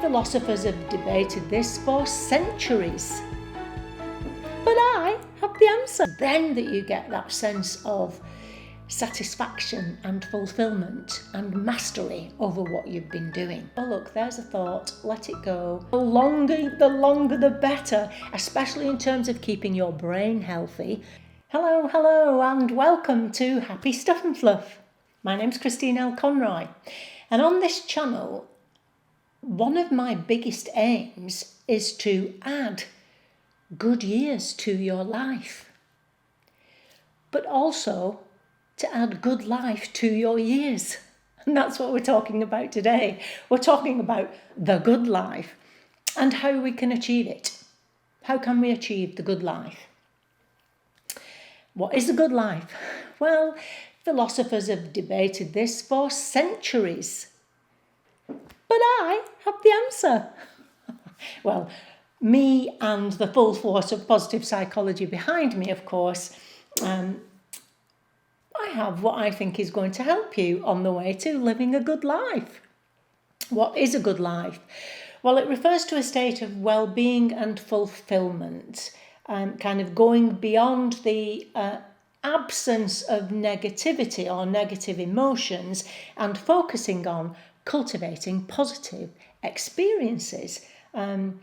Philosophers have debated this for centuries. But I have the answer. Then that you get that sense of satisfaction and fulfilment and mastery over what you've been doing. Oh look, there's a thought, let it go. The longer the better, especially in terms of keeping your brain healthy. Hello, and welcome to Happy Stuff and Fluff. My name's Christine L. Conroy, and on this channel, one of my biggest aims is to add good years to your life, but also to add good life to your years. And that's what we're talking about today. We're talking about the good life and how we can achieve it. How can we achieve the good life? What is a good life? Well, philosophers have debated this for centuries. But I have the answer. Well, me and the full force of positive psychology behind me, of course, I have what I think is going to help you on the way to living a good life. What is a good life? Well, it refers to a state of well-being and fulfilment, kind of going beyond the absence of negativity or negative emotions and focusing on cultivating positive experiences and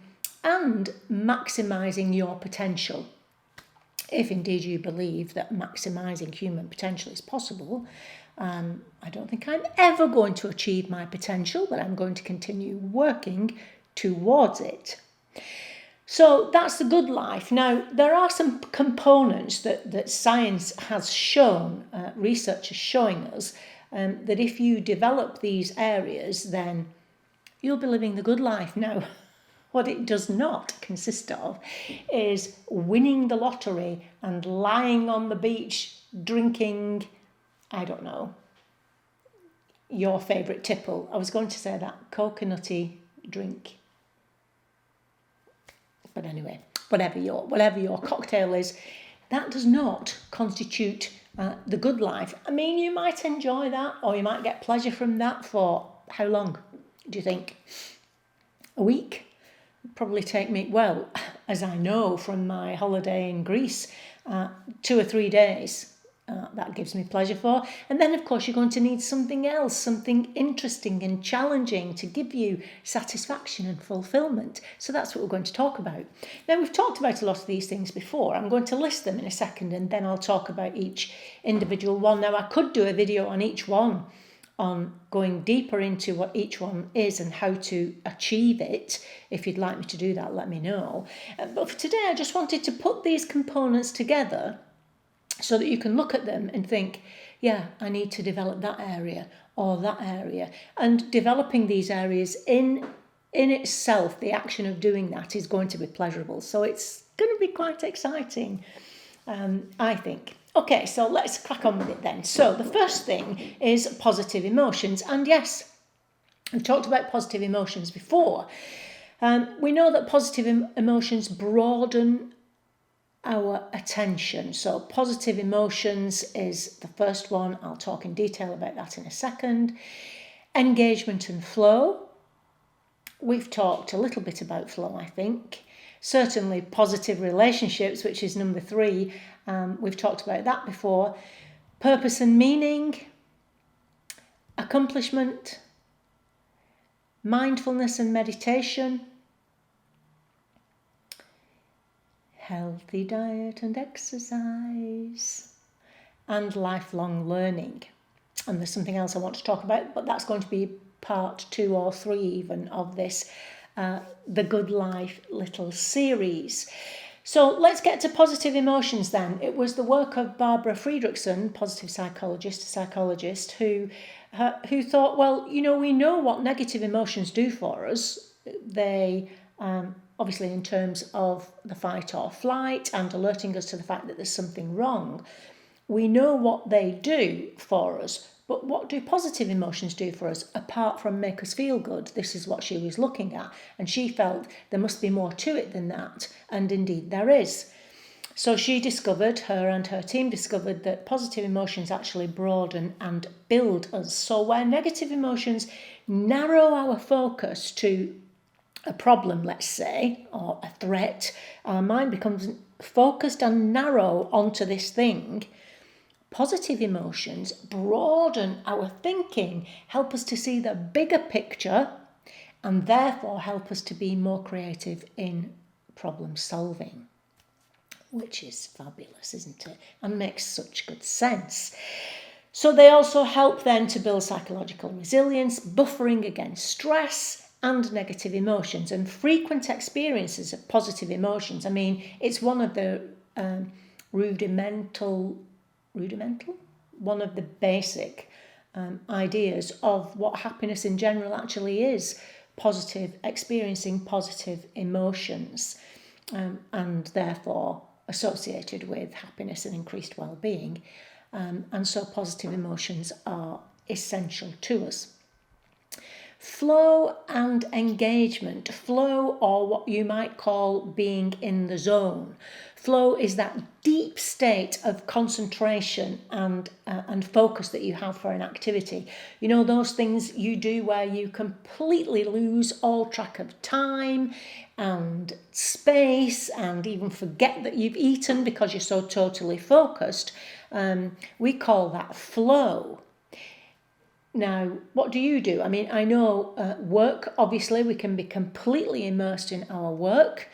maximising your potential. If indeed you believe that maximising human potential is possible, I don't think I'm ever going to achieve my potential, but I'm going to continue working towards it. So that's the good life. Now, there are some components that science has shown, research is showing us, that if you develop these areas, then you'll be living the good life. Now, what it does not consist of is winning the lottery and lying on the beach drinking, I don't know, your favourite tipple. I was going to say that coconutty drink. But anyway, whatever your cocktail is, that does not constitute the good life. I mean, you might enjoy that, or you might get pleasure from that for how long, do you think? A week? Probably take me, well, as I know from my holiday in Greece, 2 or 3 days. That gives me pleasure for. And then, of course, you're going to need something else, something interesting and challenging to give you satisfaction and fulfillment. So that's what we're going to talk about. Now, we've talked about a lot of these things before. I'm going to list them in a second, and then I'll talk about each individual one. Now, I could do a video on each one, on going deeper into what each one is and how to achieve it. If you'd like me to do that, let me know. But for today, I just wanted to put these components together so that you can look at them and think, yeah, I need to develop that area or that area. And developing these areas in itself, the action of doing that is going to be pleasurable. So it's going to be quite exciting, I think. Okay, so let's crack on with it then. So the first thing is positive emotions. And yes, we've talked about positive emotions before. We know that positive emotions broaden our attention. So positive emotions is the first one. I'll talk in detail about that in a second. Engagement and flow. We've talked a little bit about flow, I think. Certainly positive relationships, which is number 3. We've talked about that before. Purpose and meaning. Accomplishment. Mindfulness and meditation. Healthy diet and exercise, and lifelong learning. And there's something else I want to talk about, but that's going to be part 2 or 3 even of this The Good Life little series. So let's get to positive emotions then. It was the work of Barbara Fredrickson, positive psychologist, who thought, well, you know, we know what negative emotions do for us. They obviously in terms of the fight or flight and alerting us to the fact that there's something wrong. We know what they do for us, but what do positive emotions do for us apart from make us feel good? This is what she was looking at, and she felt there must be more to it than that, and indeed there is. So her and her team discovered that positive emotions actually broaden and build us. So where negative emotions narrow our focus to a problem, let's say, or a threat, our mind becomes focused and narrow onto this thing. Positive emotions broaden our thinking, help us to see the bigger picture, and therefore help us to be more creative in problem solving, which is fabulous, isn't it? And makes such good sense. So they also help then to build psychological resilience, buffering against stress and negative emotions, and frequent experiences of positive emotions. I mean, it's one of the rudimental, one of the basic ideas of what happiness in general actually is. Experiencing positive emotions, and therefore associated with happiness and increased well-being. And so positive emotions are essential to us. Flow and engagement. Flow, or what you might call being in the zone. Flow is that deep state of concentration and focus that you have for an activity. You know, those things you do where you completely lose all track of time and space and even forget that you've eaten because you're so totally focused. We call that flow. Now, what do you do? I mean, I know work, obviously, we can be completely immersed in our work.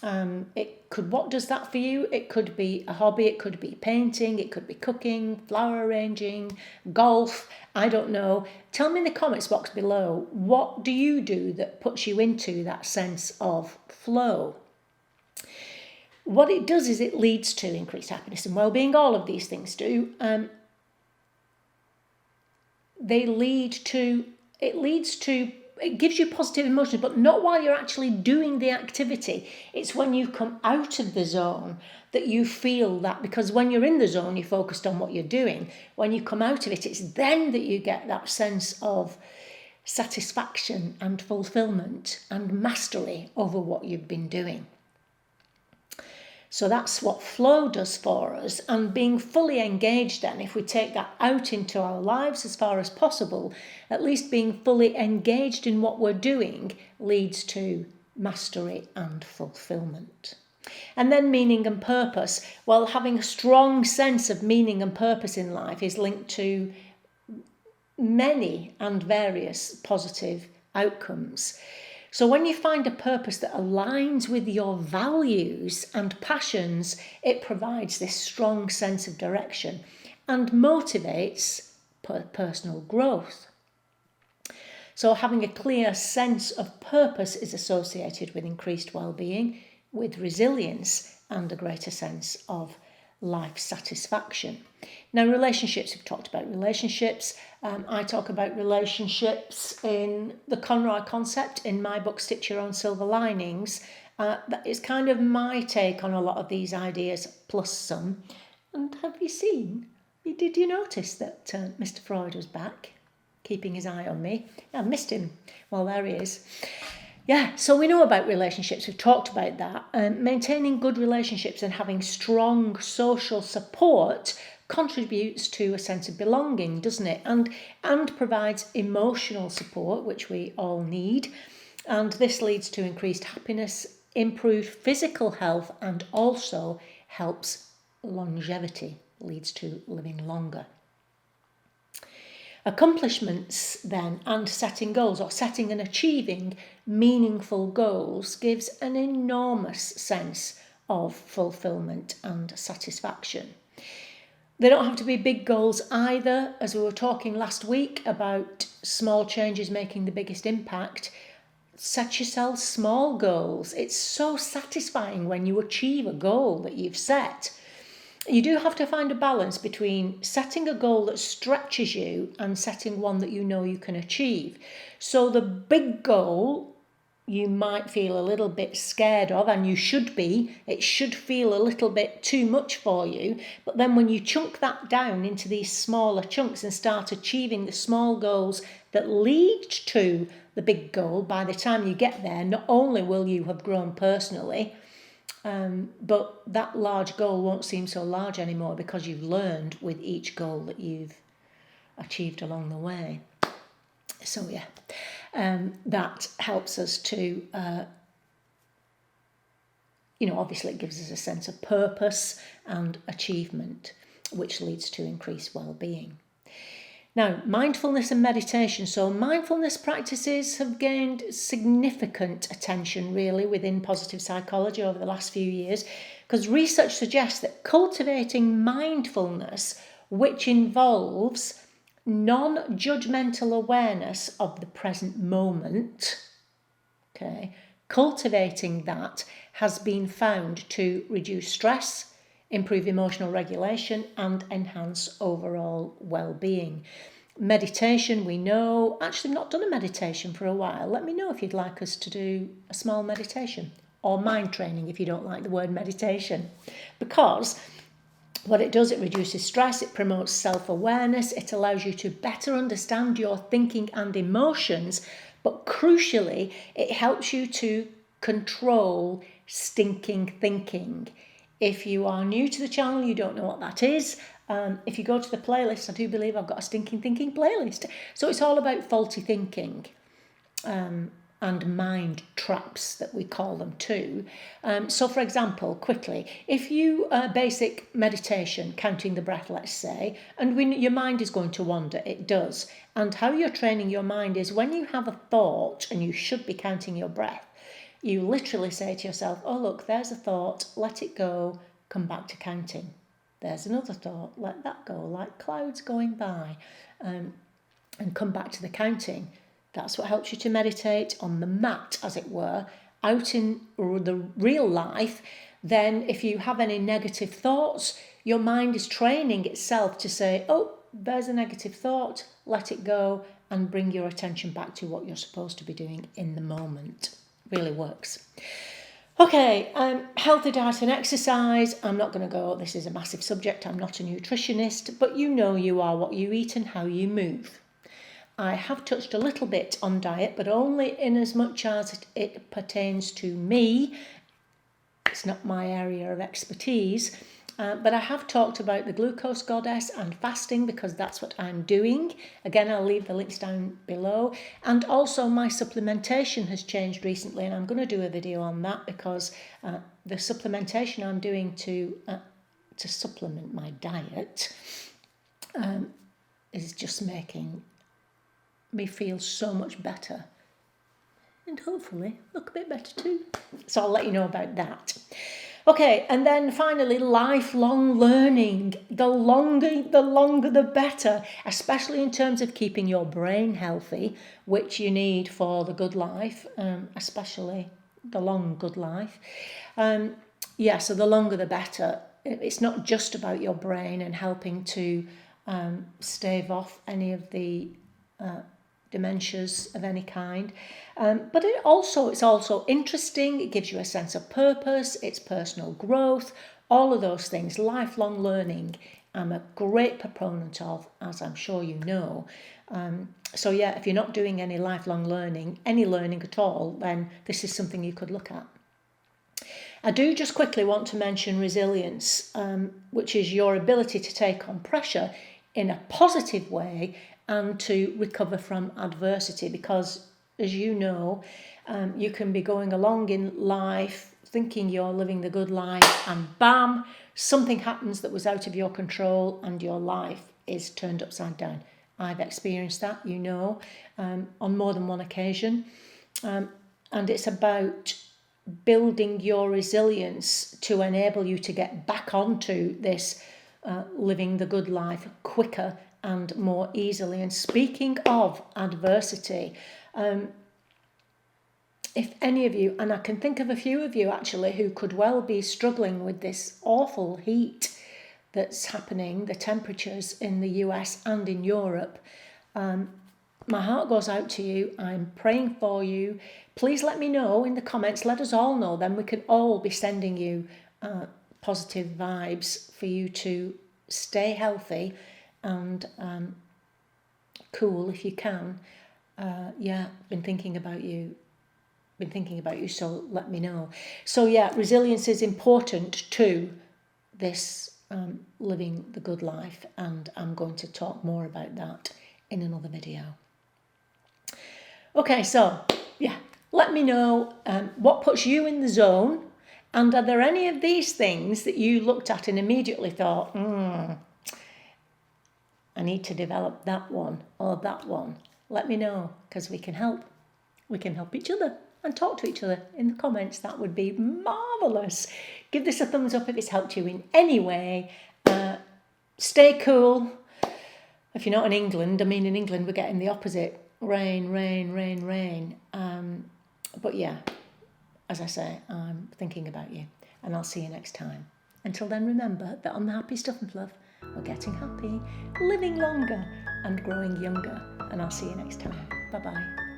What does that for you? It could be a hobby, it could be painting, it could be cooking, flower arranging, golf, I don't know. Tell me in the comments box below, what do you do that puts you into that sense of flow? What it does is it leads to increased happiness and well-being. All of these things do. It gives you positive emotions, but not while you're actually doing the activity. It's when you come out of the zone that you feel that, because when you're in the zone, you're focused on what you're doing. When you come out of it, it's then that you get that sense of satisfaction and fulfilment and mastery over what you've been doing. So that's what flow does for us, and being fully engaged then, if we take that out into our lives as far as possible, at least being fully engaged in what we're doing leads to mastery and fulfilment. And then meaning and purpose. Well, having a strong sense of meaning and purpose in life is linked to many and various positive outcomes. So when you find a purpose that aligns with your values and passions, it provides this strong sense of direction and motivates personal growth. So having a clear sense of purpose is associated with increased well-being, with resilience, and a greater sense of life satisfaction. Now, relationships, we've talked about relationships. I talk about relationships in the Conroy concept in my book, Stitch Your Own Silver Linings. That is kind of my take on a lot of these ideas, plus some. And did you notice that Mr. Freud was back, keeping his eye on me? I missed him. Well, there he is. Yeah, so we know about relationships. We've talked about that. Maintaining good relationships and having strong social support contributes to a sense of belonging, doesn't it? And provides emotional support, which we all need. And this leads to increased happiness, improved physical health, and also helps longevity, leads to living longer. Accomplishments then, and setting goals, or setting and achieving meaningful goals, gives an enormous sense of fulfilment and satisfaction. They don't have to be big goals either, as we were talking last week about small changes making the biggest impact. Set yourself small goals. It's so satisfying when you achieve a goal that you've set. You do have to find a balance between setting a goal that stretches you and setting one that you know you can achieve. So the big goal you might feel a little bit scared of, and you should be. It should feel a little bit too much for you. But then when you chunk that down into these smaller chunks and start achieving the small goals that lead to the big goal, by the time you get there, not only will you have grown personally, but that large goal won't seem so large anymore because you've learned with each goal that you've achieved along the way. So yeah. that helps us to, obviously it gives us a sense of purpose and achievement, which leads to increased well-being. Now, mindfulness and meditation. So mindfulness practices have gained significant attention really within positive psychology over the last few years, because research suggests that cultivating mindfulness, which involves non-judgmental awareness of the present moment, cultivating that has been found to reduce stress, improve emotional regulation, and enhance overall well-being. Meditation, we know, actually I've not done a meditation for a while. Let me know if you'd like us to do a small meditation, or mind training if you don't like the word meditation, because what it does, it reduces stress, it promotes self-awareness, it allows you to better understand your thinking and emotions, but crucially, it helps you to control stinking thinking. If you are new to the channel, you don't know what that is. If you go to the playlist, I do believe I've got a stinking thinking playlist. So it's all about faulty thinking and mind traps that we call them too. So for example, quickly, if you basic meditation, counting the breath, let's say, and when your mind is going to wander, it does. And how you're training your mind is when you have a thought and you should be counting your breath, you literally say to yourself, oh look, there's a thought, let it go, come back to counting. There's another thought, let that go, like clouds going by, and come back to the counting. That's what helps you to meditate on the mat, as it were, out in the real life. Then if you have any negative thoughts, your mind is training itself to say, oh, there's a negative thought, let it go, and bring your attention back to what you're supposed to be doing in the moment. Really works. Okay, healthy diet and exercise. I'm not going to go, this is a massive subject, I'm not a nutritionist, but you know you are what you eat and how you move. I have touched a little bit on diet, but only in as much as it pertains to me. It's not my area of expertise, but I have talked about the glucose goddess and fasting because that's what I'm doing. Again, I'll leave the links down below. And also my supplementation has changed recently, and I'm going to do a video on that because the supplementation I'm doing to supplement my diet is just making me feel so much better, and hopefully look a bit better too. So I'll let you know about that. Okay, and then finally, lifelong learning. The longer the better, especially in terms of keeping your brain healthy, which you need for the good life, especially the long good life. So the longer the better. It's not just about your brain and helping to stave off any of the dementias of any kind, but it's also interesting. It gives you a sense of purpose, it's personal growth, all of those things. Lifelong learning I'm a great proponent of, as I'm sure you know. So yeah, if you're not doing any lifelong learning, any learning at all, then this is something you could look at. I do just quickly want to mention resilience, which is your ability to take on pressure in a positive way and to recover from adversity, because as you know, you can be going along in life thinking you're living the good life, and bam, something happens that was out of your control and your life is turned upside down. I've experienced that, you know, on more than one occasion, and it's about building your resilience to enable you to get back onto this living the good life quicker and more easily. And speaking of adversity, if any of you, and I can think of a few of you actually who could well be struggling with this awful heat that's happening, the temperatures in the US and in Europe, my heart goes out to you. I'm praying for you. Please let me know in the comments. Let us all know. Then we can all be sending you positive vibes for you to stay healthy and cool if you can. Been thinking about you. So let me know. So yeah, resilience is important to this living the good life, and I'm going to talk more about that in another video. Okay, so yeah, let me know what puts you in the zone, and are there any of these things that you looked at and immediately thought, I need to develop that one or that one. Let me know, because we can help. We can help each other and talk to each other in the comments. That would be marvellous. Give this a thumbs up if it's helped you in any way. Stay cool. If you're not in England, I mean, in England we're getting the opposite. Rain, rain, rain, rain. But yeah, as I say, I'm thinking about you, and I'll see you next time. Until then, remember that on the Happy Stuff and Fluff, we're getting happy, living longer and growing younger. And I'll see you next time. Bye-bye.